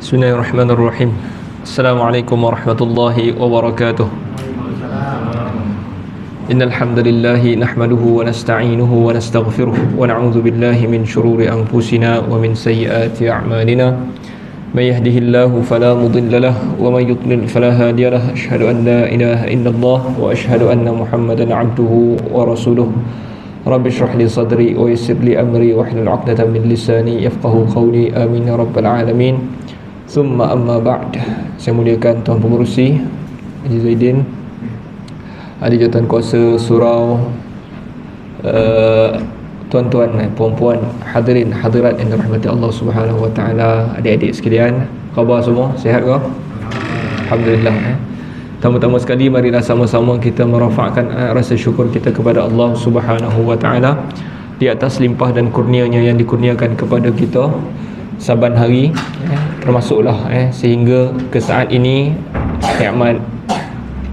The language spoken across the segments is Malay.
Bismillahirrahmanirrahim. Assalamualaikum warahmatullahi wabarakatuh. Innal hamdalillahi nahmaduhu wa nasta'inuhu wa nastaghfiruh wa na'udzu billahi min shururi anfusina wa min sayyiati a'malina. May yahdihillahu fala mudilla lahu wa may yudlil fala hadiya lahu. Asyhadu an la ilaha illallah wa asyhadu anna Muhammadan 'abduhu wa rasuluh. Rabbi shrah li sadri wa yassir li amri wahlul 'uqdatam min lisani yafqahu qawli. Amin ya rabbal alamin. Thumma amma ba'd. Saya muliakan Tuan Pengerusi Haji Zaidin, Ahli Jawatan Kuasa Surau, tuan-tuan, puan-puan, hadirin hadirat yang dirahmati Allah Subhanahu wa taala, adik-adik sekalian, khabar semua sihat ke? Alhamdulillah. Pertama-tama sekali marilah sama-sama kita merafakkan rasa syukur kita kepada Allah Subhanahu wa taala di atas limpah dan kurnianya yang dikurniakan kepada kita saban hari, termasuklah sehingga ke saat ini nikmat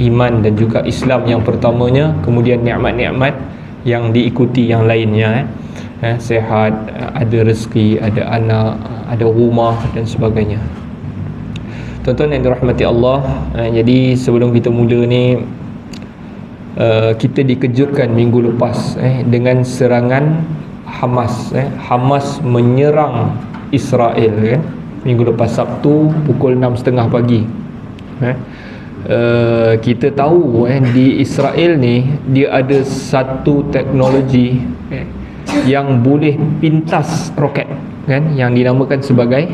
iman dan juga Islam yang pertamanya, kemudian nikmat-nikmat yang diikuti yang lainnya, sehat, ada rezeki, ada anak, ada rumah dan sebagainya. Tuan-tuan yang dirahmati Allah, jadi sebelum kita mula ni, kita dikejutkan minggu lepas dengan serangan Hamas. Hamas menyerang Israel minggu lepas Sabtu pukul 6.30 pagi. Kita tahu di Israel ni dia ada satu teknologi yang boleh pintas roket, yang dinamakan sebagai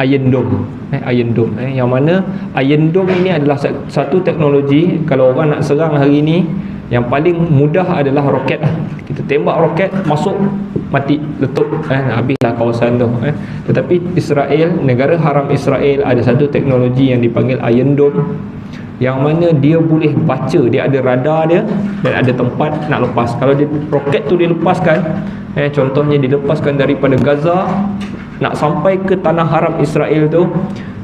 Iron Dome. Iron Dome, yang mana Iron Dome ini adalah satu teknologi, kalau orang nak serang hari ni, yang paling mudah adalah roket. Kita tembak roket, masuk, mati, letup, habislah kawasan tu. Tetapi Israel, negara haram Israel, ada satu teknologi yang dipanggil Iron Dome, yang mana dia boleh baca, dia ada radar dia dan ada tempat nak lepas. Kalau dia, roket tu dilepaskan, contohnya dilepaskan daripada Gaza nak sampai ke tanah haram Israel tu,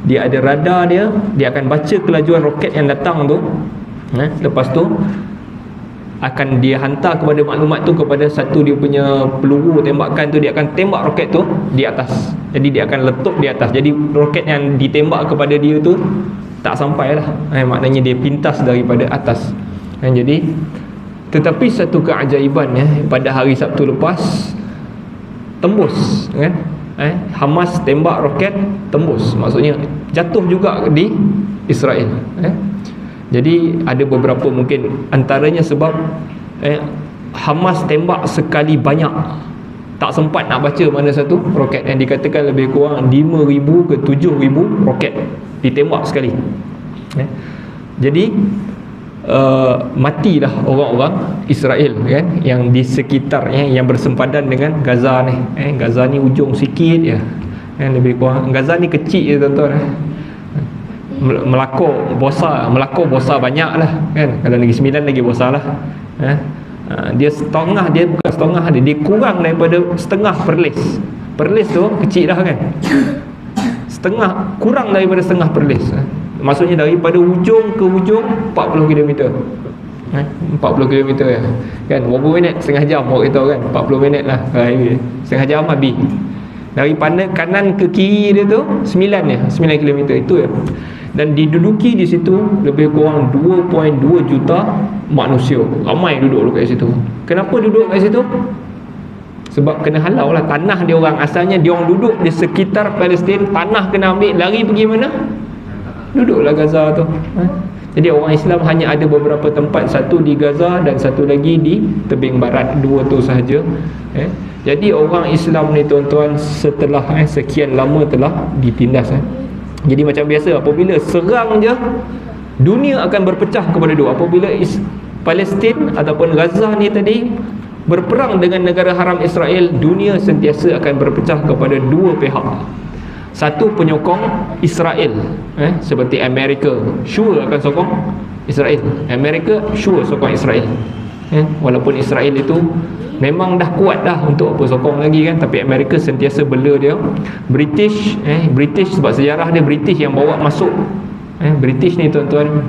dia ada radar dia, dia akan baca kelajuan roket yang datang tu. Lepas tu akan dia hantar kepada maklumat tu kepada satu dia punya peluru tembakan tu, dia akan tembak roket tu di atas. Jadi dia akan letup di atas. Jadi roket yang ditembak kepada dia tu tak sampai lah, maknanya dia pintas daripada atas. Jadi, tetapi satu keajaiban pada hari Sabtu lepas tembus, Hamas tembak roket tembus, maksudnya jatuh juga di Israel. Jadi ada beberapa, mungkin antaranya sebab Hamas tembak sekali banyak, tak sempat nak baca mana satu roket. Yang dikatakan lebih kurang 5,000 ke 7,000 roket ditembak sekali. Jadi matilah orang-orang Israel yang di sekitarnya, yang bersempadan dengan Gaza ni. Gaza ni ujung sikit je, lebih kurang. Gaza ni kecil je tuan-tuan. Melaka besar banyak lah, kalau Negeri Sembilan lagi besar lah. Dia setengah, dia bukan setengah dia kurang daripada setengah Perlis. Perlis tu kecil dah setengah, kurang daripada setengah Perlis. Maksudnya daripada ujung ke ujung 40 km. 40 km berapa minit? Setengah jam bawa kereta 40 minit lah setengah jam habis. Daripada kanan ke kiri dia tu 9 km itu Dan diduduki di situ lebih kurang 2.2 juta manusia. Ramai duduk kat situ. Kenapa duduk kat situ? Sebab kena halau lah tanah dia orang. Asalnya dia orang duduk di sekitar Palestin, tanah kena ambil, lari pergi mana? Duduklah Gaza tu. Jadi orang Islam hanya ada beberapa tempat, satu di Gaza dan satu lagi di tebing barat, dua tu sahaja. Jadi orang Islam ni tuan-tuan, setelah sekian lama telah ditindas. Jadi macam biasa, apabila serang je, dunia akan berpecah kepada dua. Apabila Palestin ataupun Gaza ni tadi berperang dengan negara haram Israel, dunia sentiasa akan berpecah kepada dua pihak. Satu penyokong Israel, seperti Amerika sure akan sokong Israel. Amerika sure sokong Israel. Walaupun Israel itu memang dah kuat dah, untuk apa sokong lagi tapi Amerika sentiasa bela dia. British sebab sejarah dia, British yang bawa masuk. British ni tuan-tuan,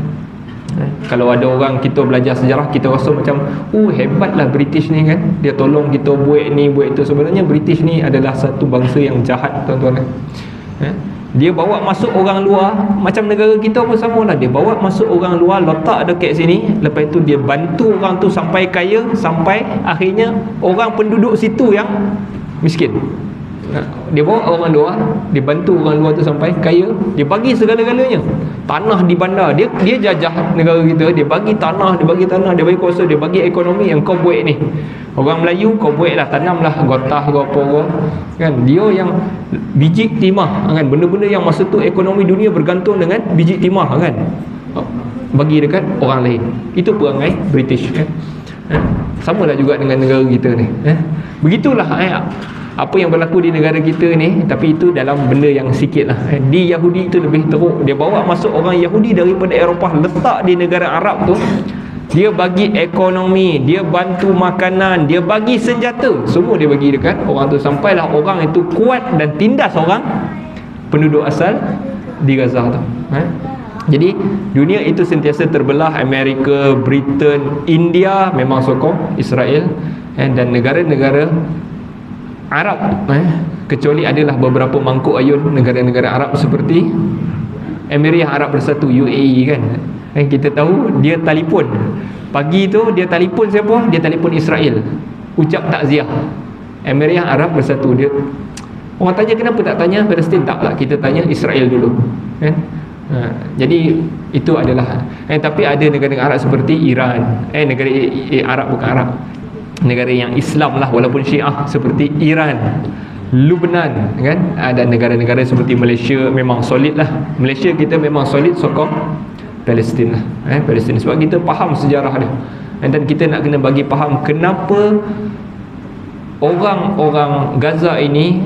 kalau ada orang kita belajar sejarah, kita rasa macam hebatlah British ni dia tolong kita buat ni buat itu. Sebenarnya British ni adalah satu bangsa yang jahat tuan-tuan. Dia bawa masuk orang luar, macam negara kita pun sama lah, dia bawa masuk orang luar, letak dekat sini, lepas itu dia bantu orang tu sampai kaya, sampai akhirnya orang penduduk situ yang miskin. Dia bawa orang luar, dia bantu orang luar tu sampai kaya, dia bagi segala-galanya. Tanah di bandar, dia jajah negara kita, dia bagi tanah, dia bagi kuasa, dia bagi ekonomi yang kau buat ni. Orang Melayu kau buatlah, tanamlah gotah ke apa kan. Dia yang biji timah kan, benda-benda yang masa tu ekonomi dunia bergantung dengan biji timah kan, bagi dekat orang lain. Itu perangai British kan. Samalah juga dengan negara kita ni. Begitulah apa yang berlaku di negara kita ni, tapi itu dalam benda yang sikit lah. Di Yahudi itu lebih teruk. Dia bawa masuk orang Yahudi daripada Eropah, letak di negara Arab tu, dia bagi ekonomi, dia bantu makanan, dia bagi senjata, semua dia bagi dekat orang tu, sampailah orang itu kuat dan tindas orang penduduk asal di Gaza tu. Jadi dunia itu sentiasa terbelah. Amerika, Britain, India memang sokong Israel, dan negara-negara Arab, kecuali adalah beberapa mangkuk ayun negara-negara Arab seperti Emirat Arab Bersatu, UAE kan. Kita tahu dia telefon pagi tu, dia telefon siapa? Dia telefon Israel, ucap takziah. Emirat Arab Bersatu. Dia orang tanya kenapa tak tanya Palestin, taklah, kita tanya Israel dulu kan. Jadi itu adalah tapi ada negara-negara Arab seperti Iran, negara Arab bukan Arab, negara yang Islam lah walaupun Syiah, seperti Iran, Lebanon kan. Ada negara-negara seperti Malaysia memang solid lah. Malaysia kita memang solid sokong Palestin lah, Palestin, sebab kita faham sejarah dia. Dan kita nak kena bagi faham kenapa orang-orang Gaza ini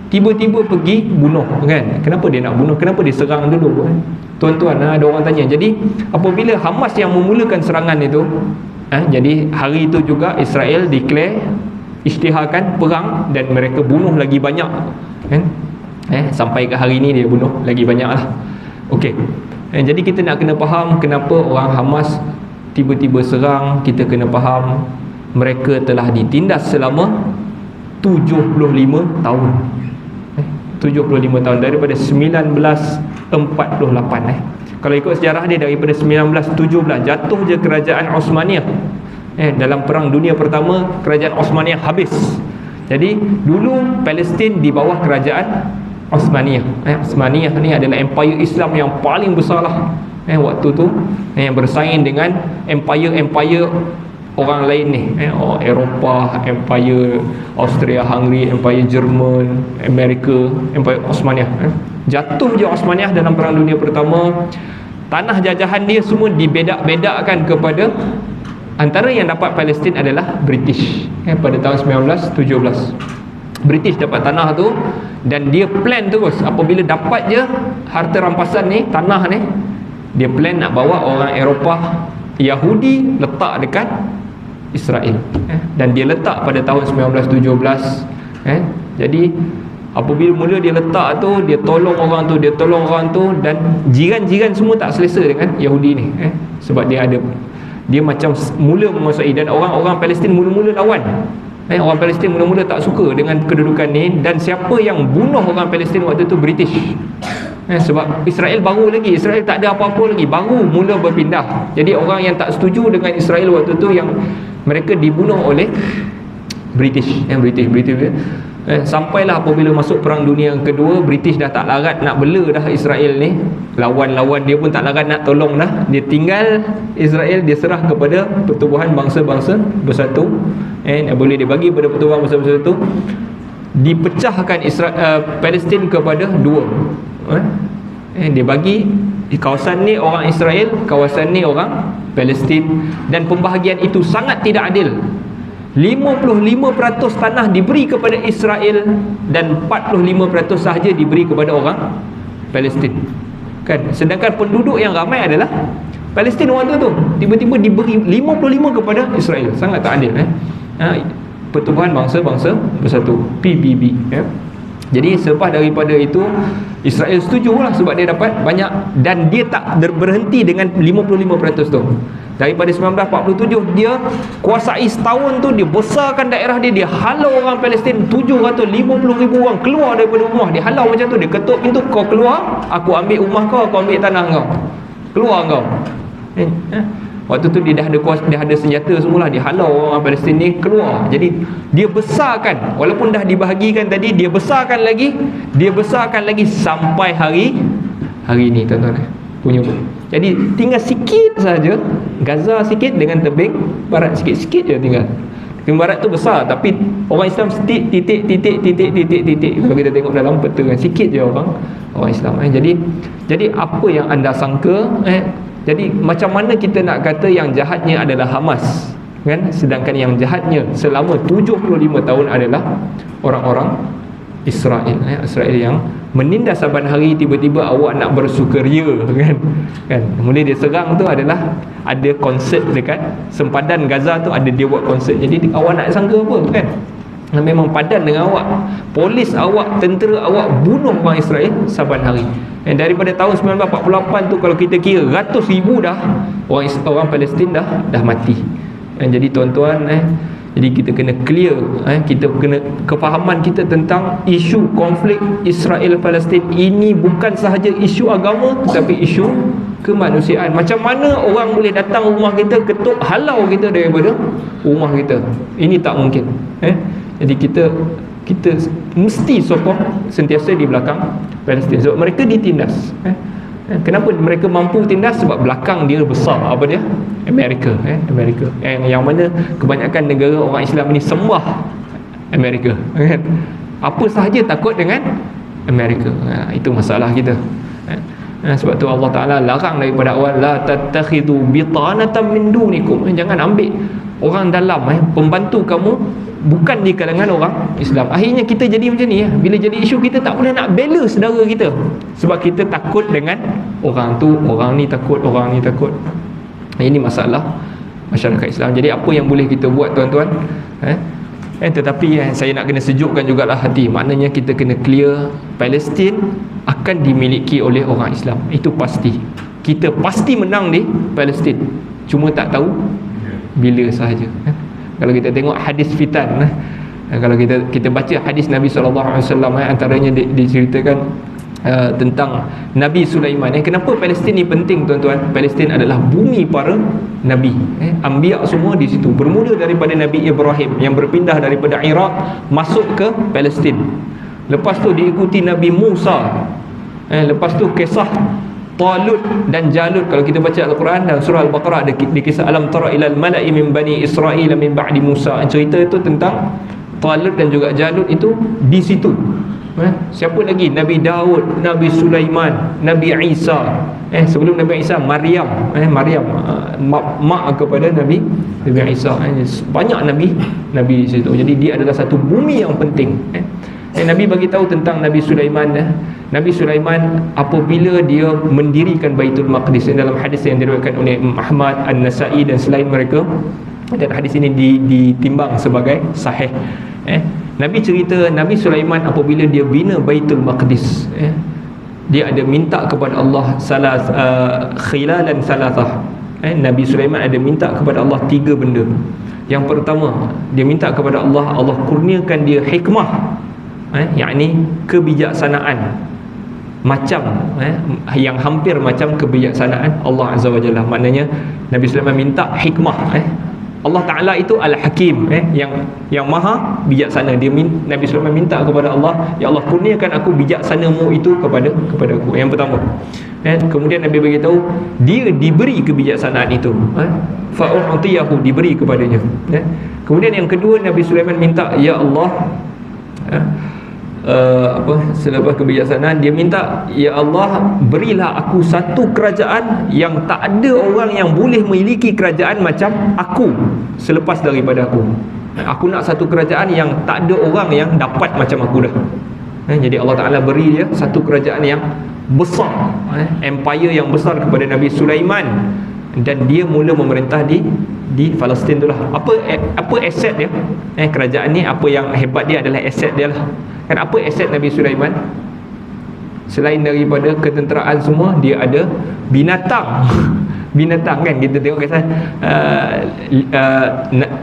tiba-tiba pergi bunuh kan. Kenapa dia nak bunuh, kenapa dia serang dulu kan? Tuan-tuan, ada orang tanya. Jadi apabila Hamas yang memulakan serangan itu, jadi hari itu juga Israel declare, isytiharkan perang, dan mereka bunuh lagi banyak kan? Sampai ke hari ini dia bunuh lagi banyak lah. Okey, jadi kita nak kena faham kenapa orang Hamas tiba-tiba serang. Kita kena faham mereka telah ditindas selama 75 tahun. 75 tahun, daripada 1948. Kalau ikut sejarah dia, daripada 1917 jatuh je kerajaan Osmaniyah. Dalam perang dunia pertama kerajaan Osmaniyah habis. Jadi dulu Palestin di bawah kerajaan Osmaniyah. Osmaniyah ni adalah empire Islam yang paling besar lah waktu tu, yang bersaing dengan empire orang lain ni, Eropah, empire Austria-Hungary, empire Jerman, Amerika, empire Osmaniyah. Jatuh je Osmaniyah dalam perang dunia pertama. Tanah jajahan dia semua dibedak-bedakkan kepada, antara yang dapat Palestin adalah British pada tahun 1917. British dapat tanah tu, dan dia plan terus apabila dapat je harta rampasan ni, tanah ni, dia plan nak bawa orang Eropah Yahudi letak dekat Israel, dan dia letak pada tahun 1917. Jadi apabila mula dia letak tu, dia tolong orang tu, dan jiran-jiran semua tak selesa dengan Yahudi ni, sebab dia macam mula menguasai, dan orang-orang Palestin mula-mula lawan. Orang Palestin mula-mula tak suka dengan kedudukan ni, dan siapa yang bunuh orang Palestin waktu tu? British. Sebab Israel baru lagi, Israel tak ada apa-apa lagi, baru mula berpindah. Jadi orang yang tak setuju dengan Israel waktu tu, yang mereka dibunuh oleh British. Sampailah apabila masuk perang dunia yang kedua, British dah tak larat nak bela dah Israel ni, lawan-lawan dia pun tak larat nak tolong dah. Dia tinggal Israel, dia serah kepada Pertubuhan Bangsa-Bangsa Bersatu, boleh dia bagi pada Pertubuhan Bangsa-Bangsa Bersatu. Dipecahkan Palestin kepada dua. Dia bagi kawasan ni orang Israel, kawasan ni orang Palestin, dan pembahagian itu sangat tidak adil. 55% tanah diberi kepada Israel, dan 45% sahaja diberi kepada orang Palestin kan. Sedangkan penduduk yang ramai adalah Palestin waktu tu, tiba-tiba diberi 55 kepada Israel. Sangat tak adil. Pertubuhan Bangsa-Bangsa Bersatu, PBB. Jadi selepas daripada itu, Israel setujulah sebab dia dapat banyak, dan dia tak berhenti dengan 55% tu. Daripada 1947 dia kuasai setahun tu, dia besarkan daerah dia, dia halau orang Palestin 750,000 orang keluar daripada rumah. Dia halau macam tu, dia ketuk pintu, kau keluar, aku ambil rumah kau, aku ambil tanah kau, keluar kau. Waktu tu dia dah ada kuasa, dia ada senjata semualah, dia halau orang Palestin ni keluar. Jadi dia besarkan, walaupun dah dibahagikan tadi, dia besarkan lagi sampai hari ini, tuan-tuan punya. Jadi tinggal sikit saja, Gaza sikit dengan tebing barat sikit-sikit je tinggal. Tebing barat tu besar, tapi orang Islam titik. Kalau kita tengok dalam peta kan, sikit je orang Islam. Jadi apa yang anda sangka, jadi macam mana kita nak kata yang jahatnya adalah Hamas, kan? Sedangkan yang jahatnya selama 75 tahun adalah orang-orang Israel, Israel yang menindas saban hari. Tiba-tiba awak nak bersukaria, kan? Mula dia serang tu adalah ada konsert dekat sempadan Gaza tu, ada dia buat konsert. Jadi awak nak sangka apa, kan? Memang padan dengan awak, polis awak, tentera awak bunuh orang Israel saban hari. Daripada tahun 1948 tu, kalau kita kira ratus ribu dah orang Palestin dah mati. Jadi tuan-tuan, jadi kita kena clear, kita kena kefahaman kita tentang isu konflik Israel Palestin ini bukan sahaja isu agama, tetapi isu kemanusiaan. Macam mana orang boleh datang rumah kita, ketuk, halau kita daripada rumah kita? Ini tak mungkin. Jadi kita mesti sokong sentiasa di belakang Palestin, sebab mereka ditindas. Kenapa mereka mampu tindas? Sebab belakang dia besar. Apa dia? Amerika. Yang mana kebanyakan negara orang Islam ini sembah Amerika, kan? Apa sahaja takut dengan Amerika. Itu masalah kita. Sebab tu Allah Ta'ala larang daripada awal, la tattakhidhu bitanatan min dunikum. Jangan ambil orang dalam, pembantu kamu bukan di kalangan orang Islam. Akhirnya kita jadi macam ni, bila jadi isu kita tak boleh nak bela saudara kita, sebab kita takut dengan orang tu, orang ni takut. Ini masalah masyarakat Islam. Jadi apa yang boleh kita buat, tuan-tuan? Tetapi saya nak kena sejukkan jugalah hati. Maknanya kita kena clear, Palestin akan dimiliki oleh orang Islam, itu pasti. Kita pasti menang di Palestin, cuma tak tahu bila sahaja. Kalau kita tengok hadis fitan, kalau kita baca hadis Nabi SAW, antaranya diceritakan tentang Nabi Sulaiman. Kenapa Palestin ni penting, tuan-tuan? Palestin adalah bumi para Nabi. Anbiya semua di situ. Bermula daripada Nabi Ibrahim yang berpindah daripada Iraq masuk ke Palestin. Lepas tu diikuti Nabi Musa. Lepas tu kisah Talut dan Jalut. Kalau kita baca Al-Quran dalam surah Al-Baqarah, ada kisah alam tara ilal mala'i min bani Israel min ba'di Musa. Cerita itu tentang Talut dan juga Jalut itu di situ. Siapa lagi? Nabi Daud, Nabi Sulaiman, Nabi Isa. Sebelum Nabi Isa, Maryam, mak kepada Nabi Isa. Banyak nabi di situ. Jadi dia adalah satu bumi yang penting. Nabi bagi tahu tentang Nabi Sulaiman. Nabi Sulaiman apabila dia mendirikan Baitul Maqdis, dalam hadis yang diriwayatkan oleh Ahmad, An-Nasa'i dan selain mereka, dan hadis ini ditimbang sebagai sahih. Nabi cerita Nabi Sulaiman apabila dia bina Baitul Maqdis, dia ada minta kepada Allah khilalan salasah. Nabi Sulaiman ada minta kepada Allah 3 benda. Yang pertama, dia minta kepada Allah, Allah kurniakan dia hikmah, yakni kebijaksanaan, macam yang hampir macam kebijaksanaan Allah Azza wa Jalla. Maknanya Nabi Sulaiman minta hikmah. Allah Ta'ala itu Al-Hakim, yang maha bijaksana. Nabi Sulaiman minta kepada Allah, ya Allah kurniakan aku bijaksanamu itu kepada aku. Yang pertama. Kemudian Nabi beritahu dia diberi kebijaksanaan itu, fa'u'tiyahu, diberi kepadanya. Kemudian yang kedua, Nabi Sulaiman minta, ya Allah, selepas kebijaksanaan dia minta, ya Allah berilah aku satu kerajaan yang tak ada orang yang boleh memiliki kerajaan macam aku selepas daripada aku. Aku nak satu kerajaan yang tak ada orang yang dapat macam aku dah. Jadi Allah Ta'ala beri dia satu kerajaan yang besar, empire yang besar kepada Nabi Sulaiman, dan dia mula memerintah di Palestin itulah. Apa aset dia? Kerajaan ni apa yang hebat dia adalah aset dia lah. Kan apa aset Nabi Sulaiman? Selain daripada ketenteraan semua, dia ada binatang. Binatang kan, kita tengok kisah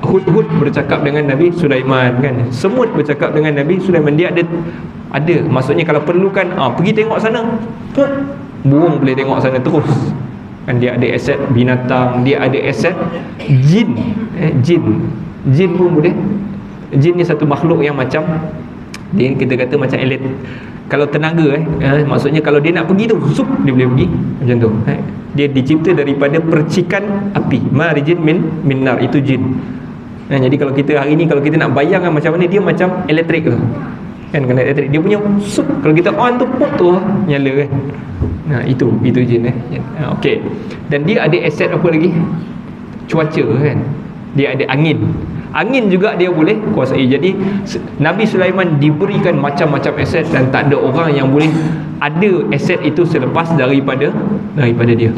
Hud bercakap dengan Nabi Sulaiman kan, semut bercakap dengan Nabi Sulaiman. Dia ada maksudnya kalau perlukan pergi tengok sana, burung boleh tengok sana terus kan. Dia ada aset binatang, dia ada aset jin. Jin pun boleh. Jin ni satu makhluk yang macam dia, kita kata macam elit. Kalau tenaga maksudnya kalau dia nak pergi tu, dia boleh pergi macam tu. Dia dicipta daripada percikan api. Marijin min nar, itu jin. Jadi kalau kita hari ni, kalau kita nak bayangkan macam mana, dia macam elektrik tu kan, kena elektrik, dia punya kalau kita on tu pop tu nyala kan. Itu jin okey. Dan dia ada aset apa lagi? Cuaca kan. Dia ada angin juga dia boleh kuasai. Jadi Nabi Sulaiman diberikan macam-macam aset, dan tak ada orang yang boleh ada aset itu selepas daripada dia.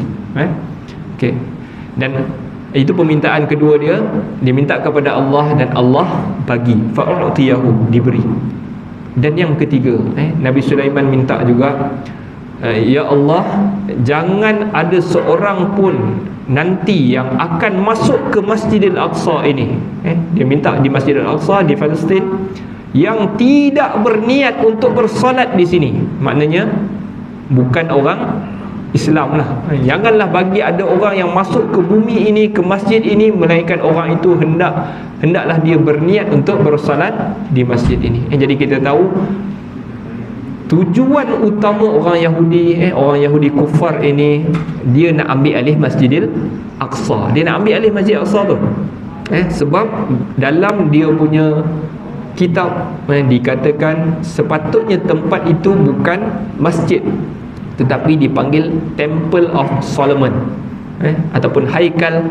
Okey. Dan itu permintaan kedua dia minta kepada Allah, dan Allah bagi, fa'utiyahu, diberi. Dan yang ketiga, Nabi Sulaiman minta juga, ya Allah, jangan ada seorang pun nanti yang akan masuk ke Masjidil Aqsa ini, dia minta di Masjidil Aqsa di Palestin, yang tidak berniat untuk bersolat di sini. Maknanya bukan orang Islam lah. Janganlah bagi ada orang yang masuk ke bumi ini, ke masjid ini, melainkan orang itu hendaklah dia berniat untuk bersolat di masjid ini. Jadi kita tahu tujuan utama orang Yahudi kufar ini, dia nak ambil alih Masjidil Aqsa. Dia nak ambil alih Masjid Aqsa tu. Sebab dalam dia punya kitab dikatakan sepatutnya tempat itu bukan masjid, tetapi dipanggil Temple of Solomon, ataupun Haikal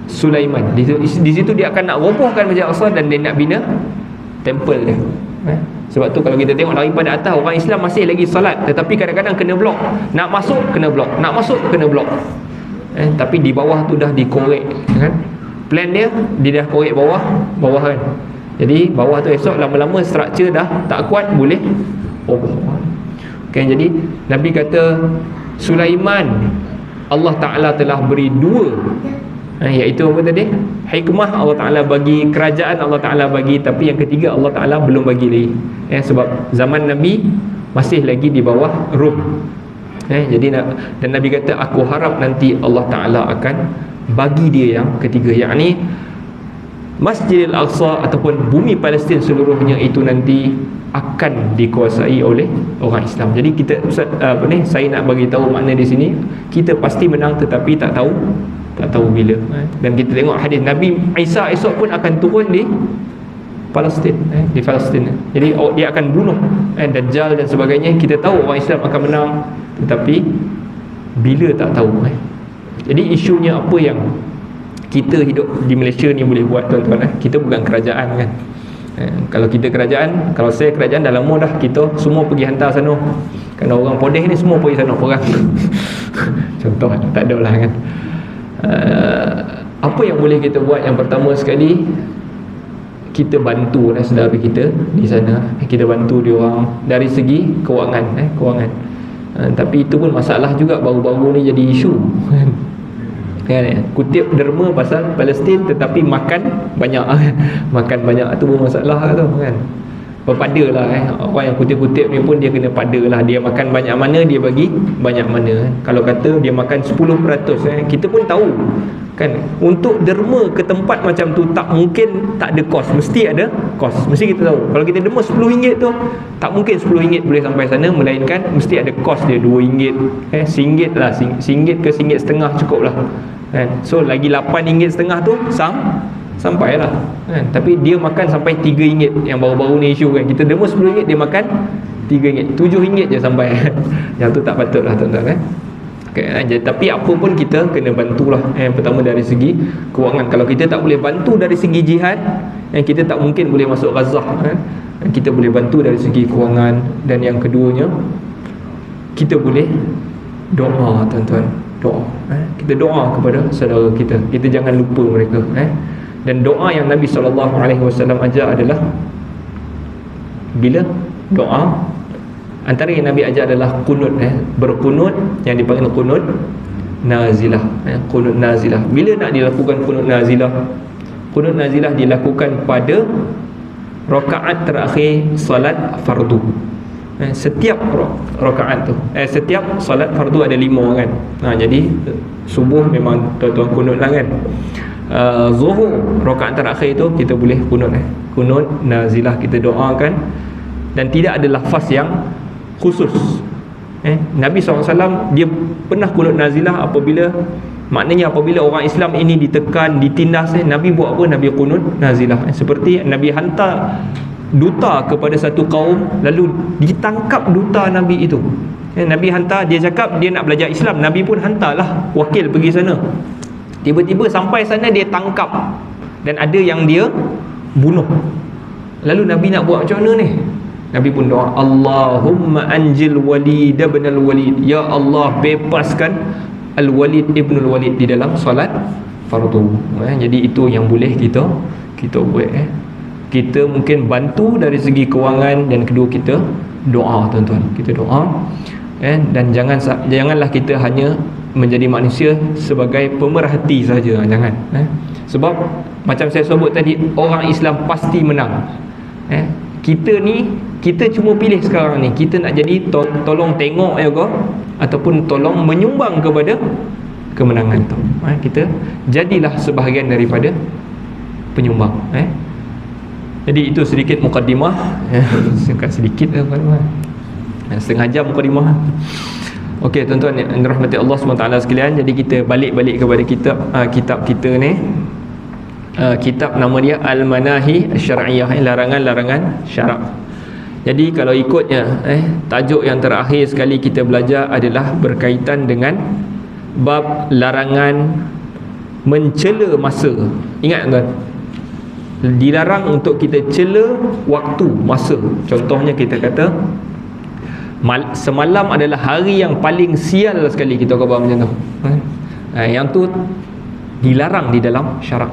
Sulaiman. Di situ dia akan nak robohkan Masjid Aqsa, dan dia nak bina temple dia. Sebab tu kalau kita tengok daripada atas, orang Islam masih lagi salat, tetapi kadang-kadang kena blok. Nak masuk kena blok, nak masuk kena blok. Tapi di bawah tu dah dikorek kan. Plan dia dah korek bawah kan. Jadi bawah tu esok lama-lama struktur dah tak kuat, boleh okay. Jadi Nabi kata Sulaiman, Allah Ta'ala telah beri dua, iaitu apa tadi? Hikmah Allah Ta'ala bagi, kerajaan Allah Ta'ala bagi, tapi yang ketiga Allah Ta'ala belum bagi lagi. Sebab zaman Nabi masih lagi di bawah Rum. Jadi dan Nabi kata, aku harap nanti Allah Ta'ala akan bagi dia yang ketiga, yakni Masjidil Aqsa ataupun bumi Palestin seluruhnya itu nanti akan dikuasai oleh orang Islam. Jadi kita saya nak bagi tahu makna di sini, kita pasti menang, tetapi tak tahu bila. Dan kita tengok hadis Nabi Isa esok pun akan turun di Palestin, di Palestin. Jadi dia akan bunuh Dajjal dan sebagainya. Kita tahu orang Islam akan menang, tetapi bila tak tahu. Jadi isunya apa yang kita hidup di Malaysia ni boleh buat, tuan-tuan. Kita bukan kerajaan kan. Kalau kita kerajaan, kalau saya kerajaan, dah lama dah kita semua pergi hantar sana. Kerana orang Podeh ni semua pergi sana perang. Contoh, tak ada lah kan. Apa yang boleh kita buat? Yang pertama sekali, kita bantu saudara kita di sana. Kita bantu dia orang dari segi kewangan, kewangan. Tapi itu pun masalah juga, baru-baru ni jadi isu kan. Kutip derma pasal Palestin, tetapi makan banyak tu pun masalah tu kan. Berpada lah orang yang kutip-kutip ni pun dia kena pada lah. Dia makan banyak mana, dia bagi banyak mana. Kalau kata dia makan 10%, kita pun tahu kan, untuk derma ke tempat macam tu tak mungkin tak ada kos, mesti ada kos. Mesti kita tahu, kalau kita derma RM10 tu, tak mungkin RM10 boleh sampai sana, melainkan mesti ada kos dia RM2, RM1 lah, RM1 ke RM1.50 cukup lah kan. So lagi RM8.50 tu sampai lah kan. Tapi dia makan sampai RM3 yang baru-baru ni isu kan. Kita derma RM10, dia makan RM3, RM7 je sampai. Yang tu tak patut lah tuan-tuan kan. Okay, tapi apa pun kita kena bantulah. Yang pertama dari segi kewangan. Kalau kita tak boleh bantu dari segi jihad, kita tak mungkin boleh masuk Gaza kan. Kita boleh bantu dari segi kewangan. Dan yang keduanya, kita boleh doa tuan-tuan. Doa. Kita doa kepada saudara kita. Kita jangan lupa mereka. Dan doa yang Nabi SAW ajar adalah bila doa. Antara yang Nabi ajar adalah kunut, berkunut, yang dipanggil kunut nazilah, kunut nazilah. Bila nak dilakukan kunut nazilah? Kunut nazilah dilakukan pada rakaat terakhir salat fardu. Setiap rakaat tu, setiap salat fardu ada 5 kan. Jadi subuh memang tuan-tuan kunut lah kan. Zuhur rakaat terakhir tu kita boleh kunut, kunut nazilah, kita doakan. Dan tidak ada lafaz yang khusus. Nabi SAW dia pernah kunut nazilah apabila, maknanya apabila orang Islam ini ditekan, ditindas, Nabi buat apa? Nabi kunut nazilah. Seperti Nabi hantar duta kepada satu kaum, lalu ditangkap duta Nabi itu. Nabi hantar, dia cakap dia nak belajar Islam, Nabi pun hantarlah wakil pergi sana. Tiba-tiba sampai sana dia tangkap, dan ada yang dia bunuh. Lalu Nabi nak buat macam mana ni? Nabi pun doa, Allahumma anjil Walid ibn al-Walid, ya Allah bebaskan Al-Walid ibn al-Walid di dalam solat fardu. Jadi itu yang boleh kita buat. Kita mungkin bantu dari segi kewangan, dan kedua kita doa, tuan-tuan, kita doa. Dan janganlah kita hanya menjadi manusia sebagai pemerhati saja, jangan. Sebab macam saya sebut tadi, orang Islam pasti menang. Kita cuma pilih sekarang ni, kita nak jadi tolong tengok juga, ataupun tolong menyumbang kepada kemenangan tu. Kita jadilah sebahagian daripada penyumbang. Jadi itu sedikit mukaddimah. Sedikit lah, setengah jam mukaddimah. Okey tuan-tuan yang dirahmati Allah SWT sekalian, jadi kita balik kepada kitab kita ni. Kitab nama dia Al-Manahi Asy-Syar'iyyah, larangan-larangan syarak. Jadi kalau ikutnya tajuk yang terakhir sekali kita belajar adalah berkaitan dengan bab larangan mencela masa. Ingat tuan, dilarang untuk kita cela waktu, masa. Contohnya kita kata semalam adalah hari yang paling sial sekali, kita kata macam tu. Yang tu dilarang di dalam syarak.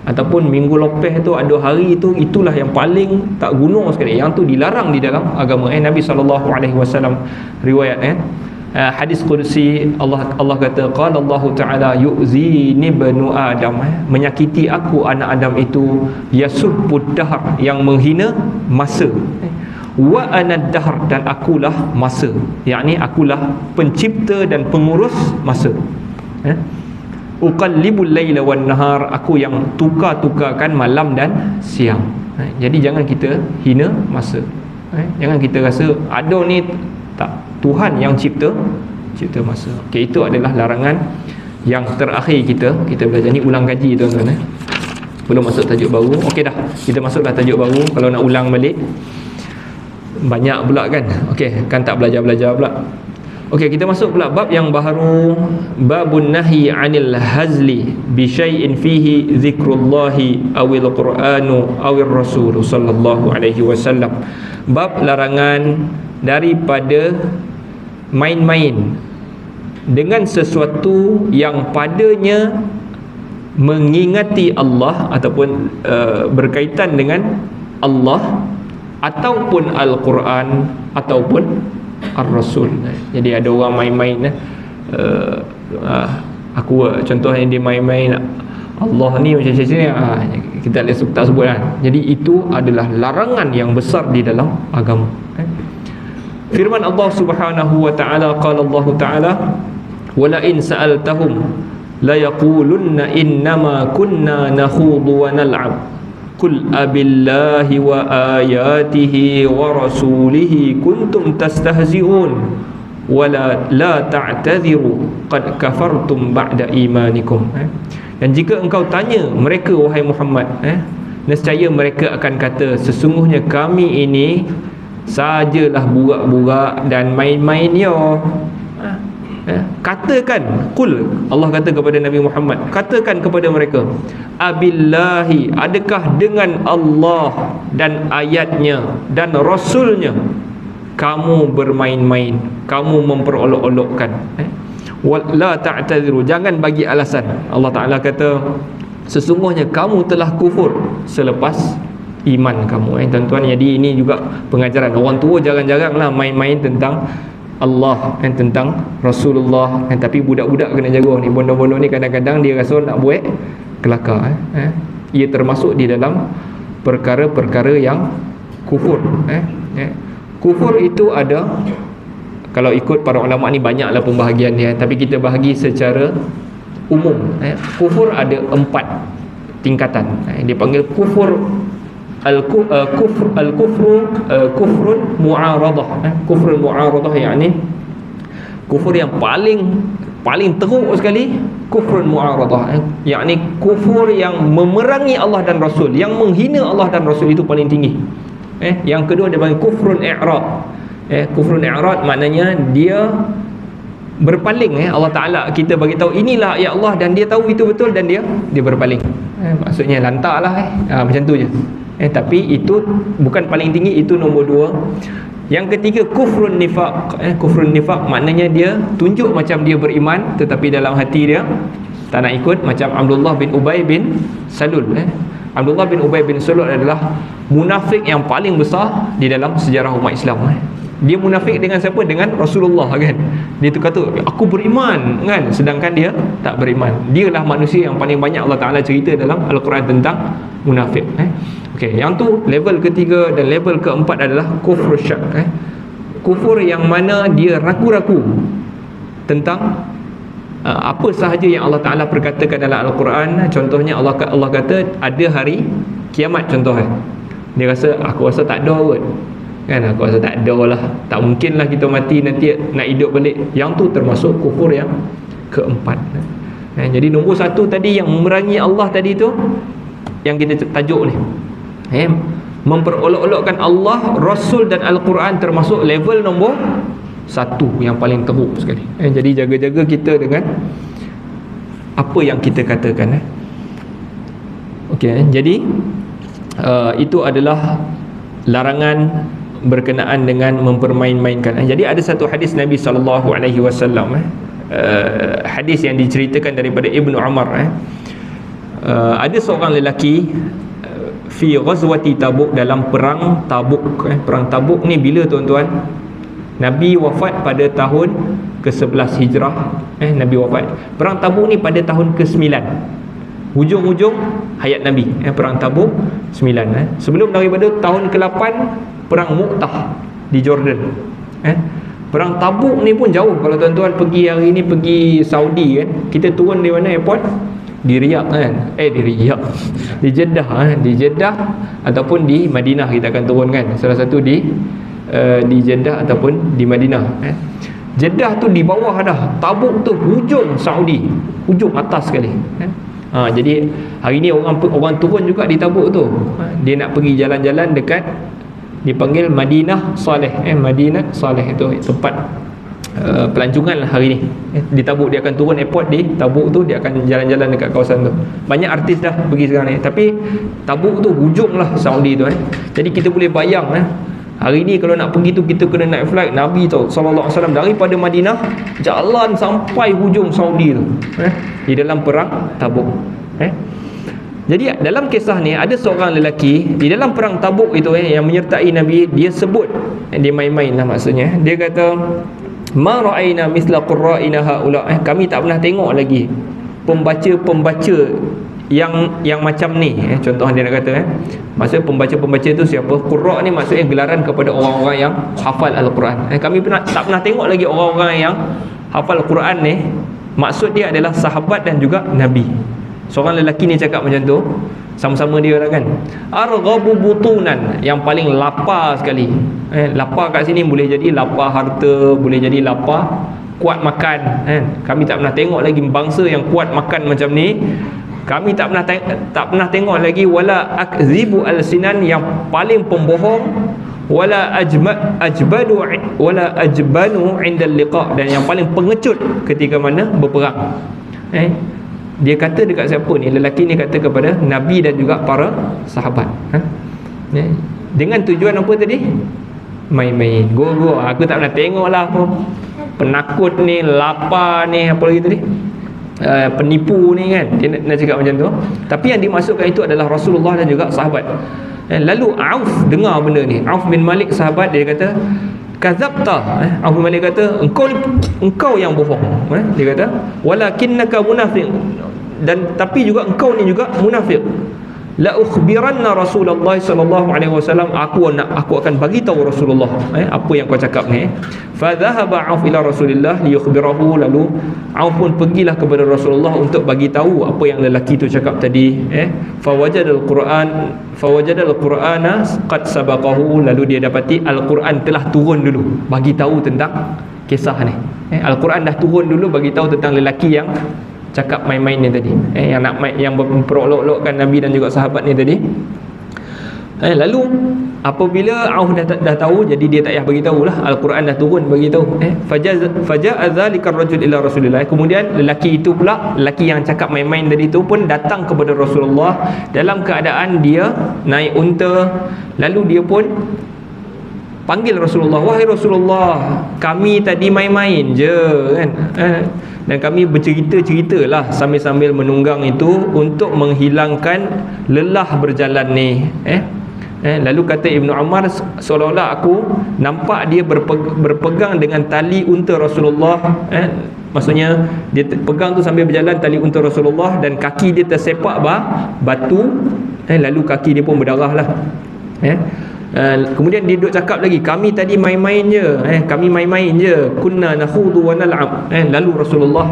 Ataupun minggu lepas tu ada hari itu, itulah yang paling tak guna sekali. Yang tu dilarang di dalam agama. Nabi SAW riwayat hadis qudsi, Allah kata, qala Allah Ta'ala yu'zini banu Adam, menyakiti aku anak Adam itu, yasubbud dahr, yang menghina masa, wa anad dahr, dan akulah masa, yakni akulah pencipta dan pengurus masa. Uqallibul laila wan nahar, aku yang tukar-tukarkan malam dan siang. Jadi jangan kita hina masa. Jangan kita rasa ada ni, tak, Tuhan yang cipta masa. Okey, itu adalah larangan yang terakhir kita belajar ni. Ulang kaji tuan-tuan, belum masuk tajuk baru. Okey dah, kita masuklah tajuk baru. Kalau nak ulang balik banyak pula kan. Okey, kan tak belajar pula. Okey, kita masuk pula bab yang baru, babun nahi 'anil hazli bi syai'in fihi zikrullahi awil qur'anu awir rasul sallallahu alaihi wasallam. Bab larangan daripada main-main dengan sesuatu yang padanya mengingati Allah, ataupun berkaitan dengan Allah, ataupun Al-Quran, ataupun Ar-Rasul. Jadi ada orang main-main, aku contohnya dia main-main Allah ni macam ni, kita tak sebut kan. Jadi itu adalah larangan yang besar di dalam agama. Firman Allah Subhanahu wa ta'ala, qala Allah ta'ala, wala in sa'altahum la yaqulunna innama kunna nakhudu wa nal'ab qul abillahi wa ayatihi wa rasulihi kuntum tastahzi'un wala la ta'tadhiru qad kafartum ba'da imanikum. Dan jika engkau tanya mereka, wahai Muhammad, nescaya mereka akan kata, sesungguhnya kami ini sajalah burak-burak dan main-main ya. Katakan, qul, Allah kata kepada Nabi Muhammad, katakan kepada mereka, abillahi, adakah dengan Allah dan ayatnya dan rasulnya kamu bermain-main, kamu memperolok-olokkan. La ta'tadhiru, jangan bagi alasan. Allah Ta'ala kata, sesungguhnya kamu telah kufur selepas iman kamu. Tuan-tuan, jadi ini juga pengajaran. Orang tua jarang-jaranglah main-main tentang Allah, tentang Rasulullah, tapi budak-budak kena jaga ni. Bondo-bondo ni kadang-kadang dia rasa nak buat kelakar. Ia termasuk di dalam perkara-perkara yang kufur. Kufur itu ada, kalau ikut para ulama ni banyaklah pembahagian dia, tapi kita bahagi secara umum. Kufur ada 4 tingkatan. Dia panggil kufur kufrun mu'aradah. Kufrun mu'aradah yakni kufur yang paling teruk sekali, kufrun mu'aradah, yakni kufur yang memerangi Allah dan Rasul, yang menghina Allah dan Rasul, itu paling tinggi. Yang kedua dia panggil kufrun i'rad. Kufrun i'rad maknanya dia berpaling. Allah Ta'ala kita bagi tahu inilah ayat Allah dan dia tahu itu betul dan dia berpaling. Maksudnya lantak lah. Macam tu je. Tapi itu bukan paling tinggi, itu nombor 2. Yang ketiga kufrun nifaq. Kufrun nifaq maknanya dia tunjuk macam dia beriman, tetapi dalam hati dia tak nak ikut, macam Abdullah bin Ubay bin Salul. Abdullah bin Ubay bin Salul adalah munafik yang paling besar di dalam sejarah umat Islam. Dia munafik dengan siapa? Dengan Rasulullah kan. Dia tu kata aku beriman kan, sedangkan dia tak beriman. Dialah manusia yang paling banyak Allah Ta'ala cerita dalam Al-Quran tentang munafik. Okey, yang tu level ketiga. Dan level keempat adalah kufur syak. Kufur yang mana dia ragu-ragu tentang apa sahaja yang Allah Ta'ala perkatakan dalam Al-Quran. Contohnya Allah kata ada hari kiamat contohnya. Dia rasa aku rasa tak ada kot kan, aku rasa tak ada lah, tak mungkin lah kita mati nanti nak hidup balik. Yang tu termasuk kufur yang keempat. Jadi nombor 1 tadi yang memerangi Allah tadi tu, yang kita tajuk ni, memperolok-olokkan Allah, Rasul dan Al-Quran, termasuk level nombor 1 yang paling teruk sekali. Jadi jaga-jaga kita dengan apa yang kita katakan. Okey, jadi itu adalah larangan berkenaan dengan mempermain-mainkan. Jadi ada satu hadis Nabi SAW, hadis yang diceritakan daripada Ibnu Umar. Ada seorang lelaki fi ghazwati Tabuk, dalam perang Tabuk. Perang Tabuk ni bila tuan-tuan? Nabi wafat pada tahun ke-11 Hijrah. Nabi wafat. Perang Tabuk ni pada tahun ke-9, hujung-hujung hayat Nabi. Perang Tabuk 9. Sebelum daripada tahun ke-8 perang Mu'tah di Jordan. Perang Tabuk ni pun jauh. Kalau tuan-tuan pergi hari ni, pergi Saudi kan, kita turun di mana airport? Di Riyadh kan. Di Riyadh, di Jeddah. Di Jeddah ataupun di Madinah kita akan turun kan. Salah satu di Jeddah ataupun di Madinah. Jeddah tu di bawah dah, Tabuk tu hujung Saudi, hujung atas sekali. Jadi hari ni orang turun juga di Tabuk tu. Dia nak pergi jalan-jalan dekat, dipanggil Madinah Saleh. Madinah Saleh itu tempat pelancongan lah hari ni. Di Tabuk dia akan turun airport di Tabuk tu, dia akan jalan-jalan dekat kawasan tu. Banyak artis dah pergi sekarang ni. Tapi Tabuk tu hujung lah Saudi tu. Jadi kita boleh bayang hari ni kalau nak pergi tu kita kena naik flight. Nabi tu sallallahu alaihi wasallam daripada Madinah jalan sampai hujung Saudi tu di dalam perang Tabuk. Jadi dalam kisah ni ada seorang lelaki di dalam perang Tabuk itu yang menyertai Nabi. Dia sebut, dia main-main lah maksudnya. Dia kata ma ra'ayna misla qurra'ina haula. Kami tak pernah tengok lagi pembaca-pembaca yang macam ni. Contoh dia nak kata maksud pembaca-pembaca tu siapa? Qurra' ni maksudnya gelaran kepada orang-orang yang hafal Al-Quran. Kami tak pernah tengok lagi orang-orang yang hafal Quran ni. Maksud dia adalah sahabat dan juga Nabi. Seorang lelaki ni cakap macam tu, sama-sama dia lah kan. Arghabu butunan, yang paling lapar sekali. Lapar kat sini boleh jadi lapar harta, boleh jadi lapar kuat makan. Kami tak pernah tengok lagi bangsa yang kuat makan macam ni. Kami tak pernah tengok lagi wala akzibu al-sinan, yang paling pembohong, wala ajbanu indal liqa, dan yang paling pengecut ketika mana berperang. Dia kata dekat siapa ni? Lelaki ni kata kepada Nabi dan juga para sahabat. Dengan tujuan apa tadi? Main-main, go. Aku tak pernah tengok lah apa penakut ni, lapar ni, apa lagi tadi, penipu ni kan. Dia nak cakap macam tu. Tapi yang dimasukkan itu adalah Rasulullah dan juga sahabat. Lalu Auf dengar benda ni. Auf bin Malik sahabat, dia kata kadzabta. Auf bin Malik kata engkau yang bohong. Dia kata walakinnaka munafiq, dan tapi juga engkau ni juga munafik. La ukhbiranna Rasulullah sallallahu alaihi wasallam, aku akan bagi tahu Rasulullah apa yang kau cakap ni. Fa dhahaba Auf ila Rasulillah liyukhbirahu, lalu Auf pun pergilah kepada Rasulullah untuk bagi tahu apa yang lelaki tu cakap tadi. Fa wajadal Qur'ana qad sabaqahu, lalu dia dapati Al-Quran telah turun dulu bagi tahu tentang kisah ni. Al-Quran dah turun dulu bagi tahu tentang lelaki yang cakap main-main ni tadi, yang memperolok-olokkan Nabi dan juga sahabat ni tadi. Lalu apabila Auf dah tahu, jadi dia tak payah bagi tahulah, Al-Quran dah turun bagi tahu. Faja'a dzalika ar-rajul ila Rasulillah, kemudian lelaki itu pula, lelaki yang cakap main-main tadi itu pun datang kepada Rasulullah dalam keadaan dia naik unta. Lalu dia pun panggil Rasulullah, wahai Rasulullah, kami tadi main-main je kan, dan kami bercerita-ceritalah sambil-sambil menunggang itu untuk menghilangkan lelah berjalan ni. Lalu kata Ibnu Ammar, seolah-olah aku nampak dia berpegang dengan tali unta Rasulullah. Maksudnya dia pegang tu sambil berjalan tali unta Rasulullah, dan kaki dia tersepak batu, lalu kaki dia pun berdarah lah. Kemudian dia duduk cakap lagi, kami tadi main-main je, kami main-main je, kunna nakhudu wa nal'ab. Lalu Rasulullah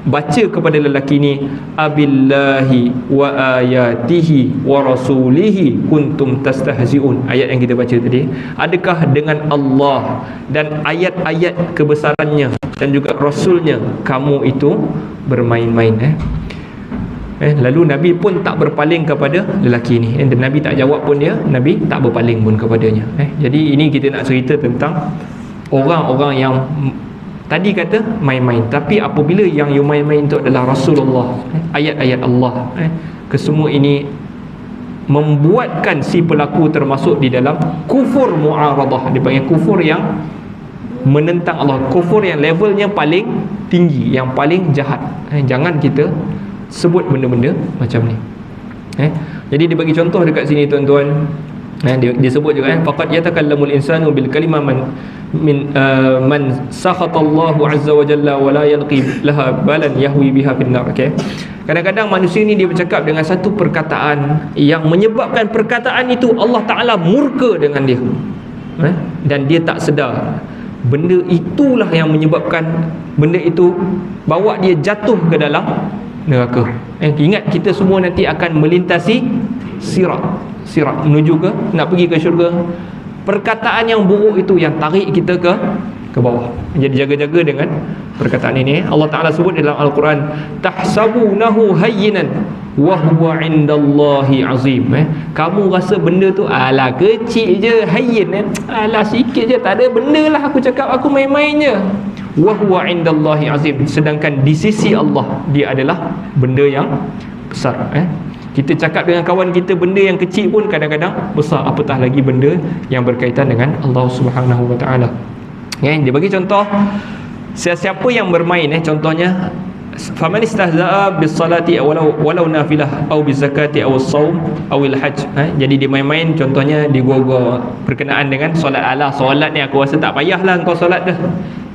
baca kepada lelaki ni, abillahi wa ayatihi wa rasulihi kuntum tastahzi'un. Ayat yang kita baca tadi, adakah dengan Allah dan ayat-ayat kebesarannya dan juga rasulnya kamu itu bermain-main. Lalu Nabi pun tak berpaling kepada lelaki ni, dan Nabi tak jawab pun dia, Nabi tak berpaling pun kepadanya. Jadi ini kita nak cerita tentang orang-orang yang tadi kata main-main, tapi apabila yang you main-main itu adalah Rasulullah, ayat-ayat Allah, kesemua ini membuatkan si pelaku termasuk di dalam kufur mu'aradah. Dia panggil kufur yang menentang Allah, kufur yang levelnya paling tinggi, yang paling jahat. Jangan kita sebut benda-benda macam ni. Jadi dia bagi contoh dekat sini tuan-tuan. Dia sebut juga faqad yatakallamul insanu bil kalimah man sakhatallahu azza wa jalla wa la yalqi laha balan yahwi biha fin nar. Kadang-kadang manusia ni dia bercakap dengan satu perkataan yang menyebabkan perkataan itu Allah Taala murka dengan dia, dan dia tak sedar benda itulah yang menyebabkan benda itu bawa dia jatuh ke dalam neraka. Ingat, kita semua nanti akan melintasi sirat menuju ke, nak pergi ke syurga. Perkataan yang buruk itu yang tarik kita ke bawah. Jadi jaga-jaga dengan perkataan ini. Allah Ta'ala sebut dalam Al-Quran, tahsabunahu hayyinan wa huwa indallahi azim. Kamu rasa benda tu alah kecil je, hayyin, alah sikit je, tak ada benda lah, aku cakap aku main-main je. Wa huwa indallahi azim, sedangkan di sisi Allah dia adalah benda yang besar. Kita cakap dengan kawan kita benda yang kecil pun kadang-kadang besar, apatah lagi benda yang berkaitan dengan Allah Subhanahu wa taala. Dia bagi contoh, siapa yang bermain, contohnya faman istahza'a bis salati walau nafilah au biz zakati au shaum au al hajj. Jadi dia main-main, contohnya dia gua berkenaan dengan solat. Alah, solat ni aku rasa tak payahlah kau solat dah,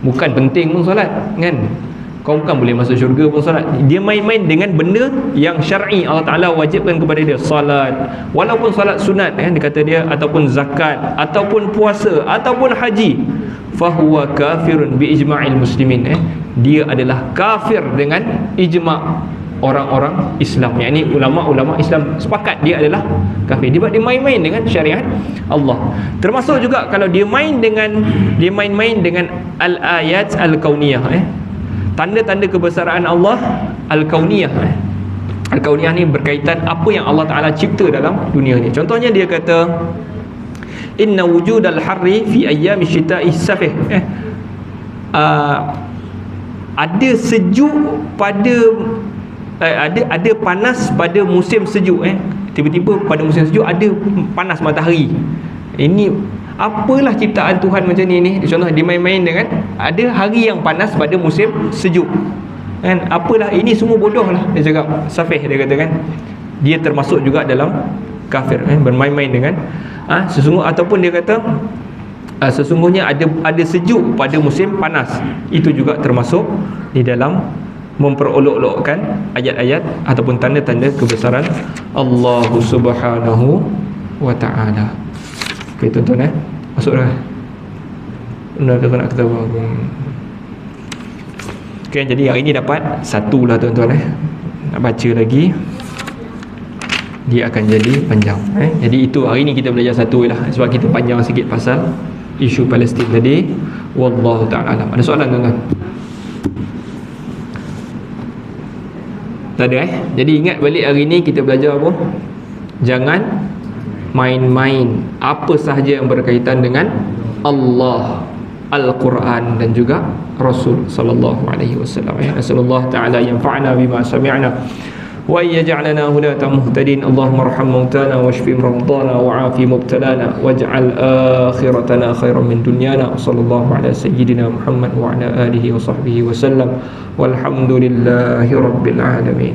bukan penting pun solat kan, kau bukan boleh masuk syurga pun solat. Dia main-main dengan benda yang syar'i, Allah Ta'ala wajibkan kepada dia, solat, walaupun solat sunat dia kata dia, ataupun zakat, ataupun puasa, ataupun haji, fahuwa kafirun bi ijma'il muslimin. Dia adalah kafir dengan ijma' orang-orang Islam, yakni ulama-ulama Islam sepakat dia adalah kafir. Dia main-main dengan syariat Allah. Termasuk juga kalau dia main-main dengan al-ayat al-kauniyah, tanda-tanda kebesaran Allah al-kauniyah. Al-kauniyah ni berkaitan apa yang Allah Ta'ala cipta dalam dunia ni. Contohnya dia kata, inna wujudal harri fi ayyami syita'i safih. Ada sejuk pada ada panas pada musim sejuk. Tiba-tiba pada musim sejuk ada panas matahari. Ini apalah ciptaan Tuhan macam ni. Contoh dia main-main dengan ada hari yang panas pada musim sejuk kan, apalah ini semua bodoh lah, dia cakap safih, dia kata kan. Dia termasuk juga dalam kafir, bermain-main dengan ataupun dia kata sesungguhnya ada sejuk pada musim panas. Itu juga termasuk di dalam memperolok-olokkan ayat-ayat ataupun tanda-tanda kebesaran Allah Subhanahu wa ta'ala. Okey tuan-tuan, masuklah. Benar ke nak kata apa? Okey, jadi hari ini dapat satu lah tuan-tuan. Nak baca lagi dia akan jadi panjang. Jadi itu hari ni kita belajar satu lah, sebab kita panjang sikit pasal isu Palestin tadi. Wallahu ta'ala alam. Ada soalan tuan-tuan? Tak ada Jadi ingat balik hari ni kita belajar apa? Jangan main-main apa sahaja yang berkaitan dengan Allah, Al-Quran dan juga Rasul sallallahu alaihi wasallam. Nasallallahu ta'ala yanfa'na bima sami'na wa yaj'alana hudatan muhtadin. Allahumma arham mautana washfi maradana wa'afi mubtalana waj'al akhiratana khairan min dunyana. Sallallahu ala sayyidina Muhammad wa ala alihi wa sahbihi wa sallam. Walhamdulillahi rabbil alamin.